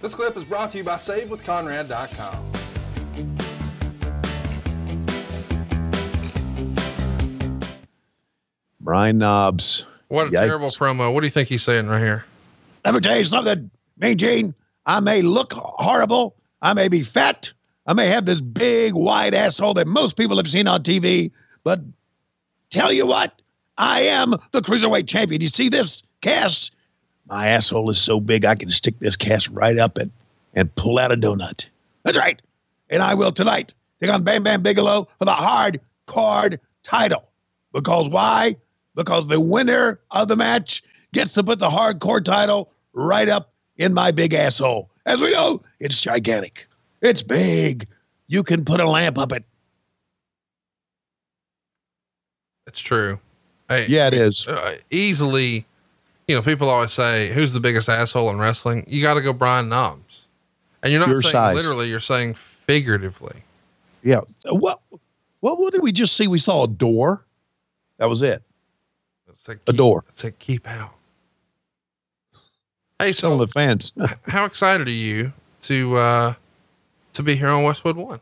This clip is brought to you by SaveWithConrad.com. Brian Knobbs. What a terrible promo. What do you think he's saying right here? Let me tell you something, Mean Gene. I may look horrible. I may be fat. I may have this big, wide asshole that most people have seen on TV. But tell you what, I am the Cruiserweight Champion. You see this cast? My asshole is so big I can stick this cast right up it and pull out a donut. That's right. And I will tonight take on Bam Bam Bigelow for the hard card title. Because why? Because the winner of the match gets to put the hardcore title right up in my big asshole. As we know, it's gigantic. It's big. You can put a lamp up it. It's true. Hey, yeah, it is. Easily, you know, people always say, who's the biggest asshole in wrestling? You got to go Brian Knobbs. And you're not saying size. Literally, you're saying figuratively. Yeah. What did we just see? We saw a door. That was it. A door. It said keep out. Hey, so the fans. How excited are you to be here on Westwood One?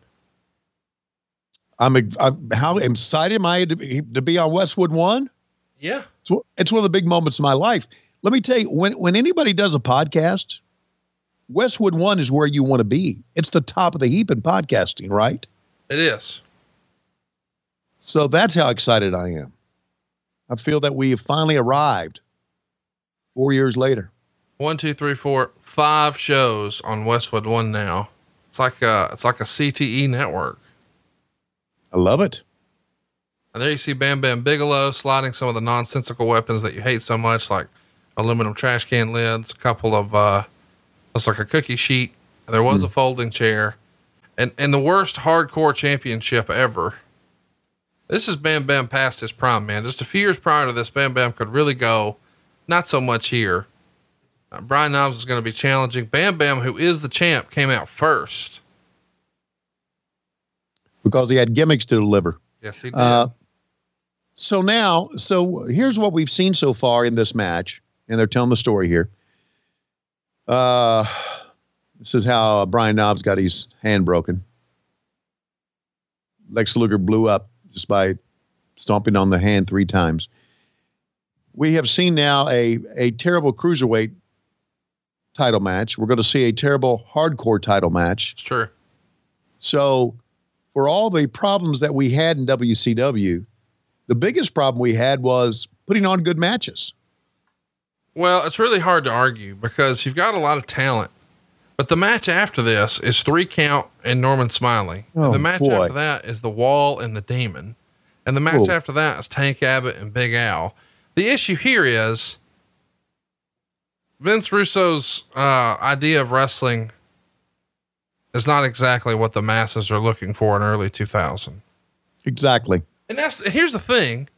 How excited am I to be on Westwood One? Yeah. It's one of the big moments of my life. Let me tell you, when anybody does a podcast, Westwood One is where you want to be. It's the top of the heap in podcasting, right? It is. So that's how excited I am. I feel that we have finally arrived 4 years later. 1, 2, 3, 4, 5 shows on Westwood One now. It's like a CTE network. I love it. And there you see Bam Bam Bigelow sliding some of the nonsensical weapons that you hate so much, like aluminum trash can lids, a couple of, looks like a cookie sheet. And there was a folding chair and the worst hardcore championship ever. This is Bam Bam past his prime, man. Just a few years prior to this, Bam Bam could really go. Not so much here. Brian Knobbs is going to be challenging. Bam Bam, who is the champ, came out first. Because he had gimmicks to deliver. Yes, he did. So here's what we've seen so far in this match. And they're telling the story here. This is how Brian Knobbs got his hand broken. Lex Luger blew up just by stomping on the hand 3 times. We have seen now a terrible cruiserweight title match. We're going to see a terrible hardcore title match. It's true. So for all the problems that we had in WCW, the biggest problem we had was putting on good matches. Well, it's really hard to argue because you've got a lot of talent, but the match after this is 3 count and Norman Smiley. Oh, and the match boy. after that is the Wall and the Demon. And the match after that is Tank Abbott and Big Al. The issue here is Vince Russo's idea of wrestling is not exactly what the masses are looking for in early 2000. Exactly. And here's the thing.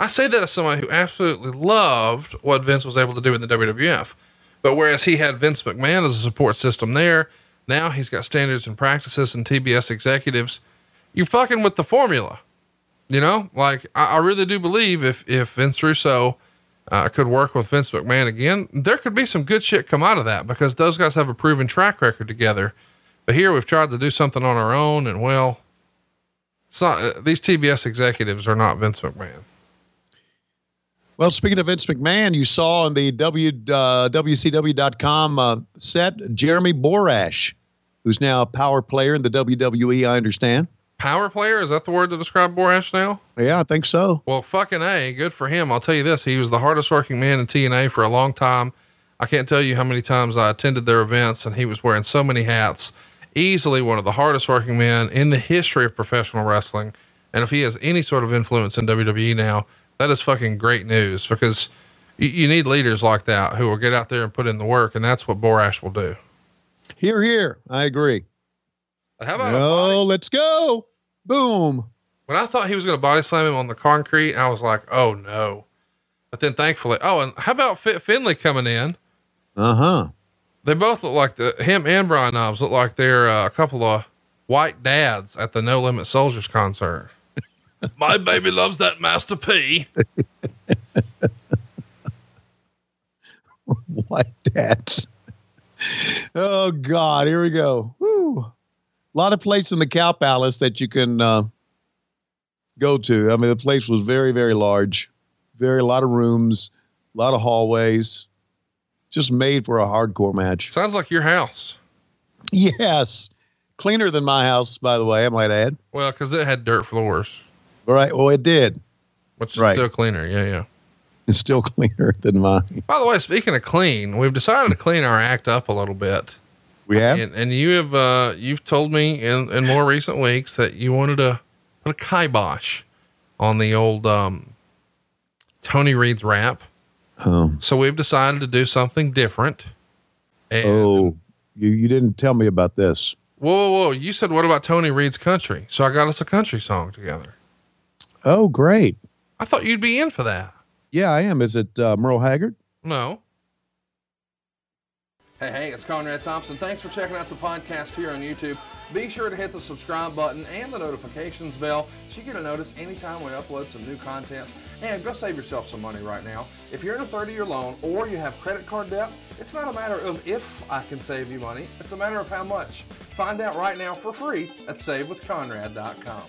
I say that as somebody who absolutely loved what Vince was able to do in the WWF, but whereas he had Vince McMahon as a support system there, now he's got standards and practices and TBS executives. You're fucking with the formula, you know, like I really do believe if Vince Russo could work with Vince McMahon again, there could be some good shit come out of that because those guys have a proven track record together. But here we've tried to do something on our own and well, it's not, these TBS executives are not Vince McMahon. Well, speaking of Vince McMahon, you saw on the WCW.com set, Jeremy Borash, who's now a power player in the WWE, I understand. Power player? Is that the word to describe Borash now? Yeah, I think so. Well, fucking A, good for him. I'll tell you this. He was the hardest working man in TNA for a long time. I can't tell you how many times I attended their events and he was wearing so many hats. Easily one of the hardest working men in the history of professional wrestling. And if he has any sort of influence in WWE now, that is fucking great news because you need leaders like that who will get out there and put in the work. And that's what Borash will do. Hear, hear. I agree. How about let's go. Boom. When I thought he was going to body slam him on the concrete, I was like, oh no. But then thankfully, and how about Finley coming in? Uh-huh. They both look like him and Brian Knobbs look like they're a couple of white dads at the No Limit Soldiers concert. My baby loves that Master P. White dads. Oh God, here we go. Woo. A lot of places in the Cow Palace that you can go to. I mean, the place was very, very large, a lot of rooms, a lot of hallways, just made for a hardcore match. Sounds like your house. Yes, cleaner than my house, by the way, I might add. Well, because it had dirt floors. All right, well, it did. Which is still cleaner. Yeah. It's still cleaner than mine. By the way, speaking of clean, we've decided to clean our act up a little bit. We have? And you have, you've told me in more recent weeks that you wanted to put a kibosh on the old, Tony Reed's rap. So we've decided to do something different. And you didn't tell me about this. Whoa. You said, what about Tony Reed's country? So I got us a country song together. Oh, great. I thought you'd be in for that. Yeah, I am. Is it Merle Haggard? No. Hey, it's Conrad Thompson. Thanks for checking out the podcast here on YouTube. Be sure to hit the subscribe button and the notifications bell so you get a notice anytime we upload some new content. And go save yourself some money right now. If you're in a 30-year loan or you have credit card debt, it's not a matter of if I can save you money. It's a matter of how much. Find out right now for free at SaveWithConrad.com.